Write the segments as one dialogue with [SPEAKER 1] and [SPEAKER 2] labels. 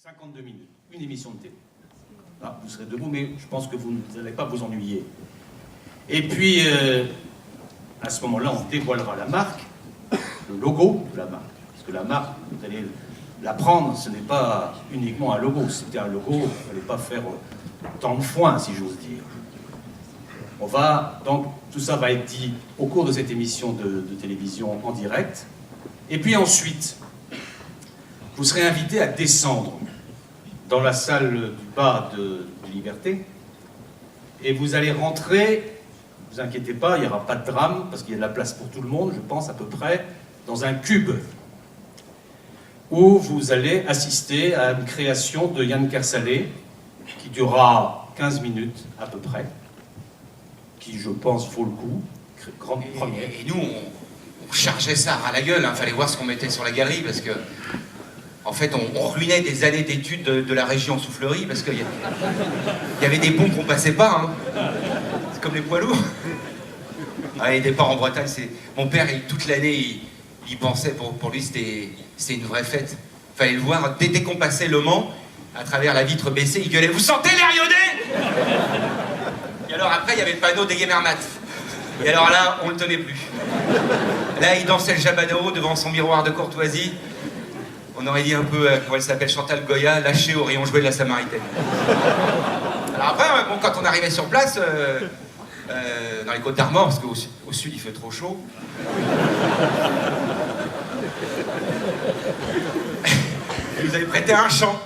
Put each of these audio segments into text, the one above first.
[SPEAKER 1] 52 minutes, une émission de télé. Là, vous serez debout, mais je pense que vous n'allez pas vous ennuyer. Et puis, à ce moment-là, on dévoilera la marque, le logo de la marque. Parce que la marque, vous allez la prendre, ce n'est pas uniquement un logo. Si c'était un logo, il ne fallait pas faire tant de foin, si j'ose dire. On va, donc, tout ça va être dit au cours de cette émission de télévision en direct. Et puis ensuite, vous serez invité à descendre dans la salle du bas de Liberté. Et vous allez rentrer, ne vous inquiétez pas, il n'y aura pas de drame, parce qu'il y a de la place pour tout le monde, je pense à peu près, dans un cube, où vous allez assister à une création de Yann Kersalé, qui durera 15 minutes à peu près, qui, je pense, vaut le coup. Grande première.
[SPEAKER 2] Et nous, on chargeait ça à la gueule, hein. Fallait voir ce qu'on mettait sur la galerie, parce que, en fait, on ruinait des années d'études de la région Soufflerie, parce qu'il y avait des ponts qu'on passait pas, hein. C'est comme les poids lourds. Ah, les départs en Bretagne, c'est... Mon père, toute l'année, il pensait, pour lui, c'était une vraie fête. Fallait le voir, dès qu'on passait Le Mans, à travers la vitre baissée, il gueulait « Vous sentez l'air iodé ?» Et alors après, il y avait le panneau des Gemermat. Et alors là, on le tenait plus. Là, il dansait le jabado devant son miroir de courtoisie. On aurait dit un peu, comment elle s'appelle, Chantal Goya, lâchée au rayon jouet de la Samaritaine. Alors après, bon, quand on arrivait sur place, dans les Côtes d'Armor, parce qu'au sud, il fait trop chaud, ils nous avaient prêté un chant.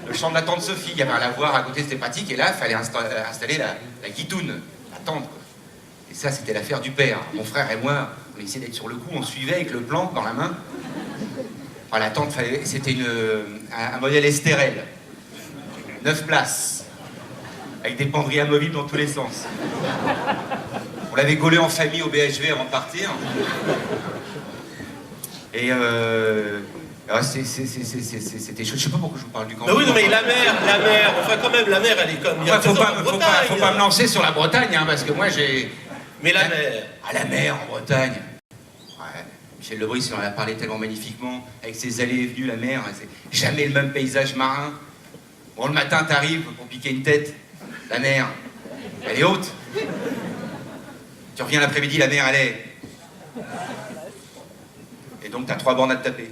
[SPEAKER 2] Le chant de la tante Sophie. Il y avait un lavoir à côté, c'était pratique. Et là, il fallait installer la guitoune, la tente, quoi. Et ça, c'était l'affaire du père. Mon frère et moi, on essayait d'être sur le coup, on suivait avec le plan dans la main. Alors, la tente, c'était un modèle Estérel. 9 places. Avec des penderies amovibles dans tous les sens. On l'avait gaulé en famille au BHV avant de partir. Et c'était chaud. Je sais pas pourquoi je vous parle du camping.
[SPEAKER 3] Mais oui, non, mais la mer, enfin quand même, la mer, elle est comme...
[SPEAKER 2] Enfin, faut pas me lancer sur la Bretagne, hein, parce que moi j'ai...
[SPEAKER 3] Mais la mer...
[SPEAKER 2] Ah, la mer en Bretagne. Ouais. Michel Lebris, il en a parlé tellement magnifiquement, avec ses allées et venues, la mer, c'est jamais le même paysage marin. Bon, le matin, t'arrives pour piquer une tête, la mer, elle est haute. Tu reviens l'après-midi, la mer, elle est... Et donc, t'as 3 bornes à te taper.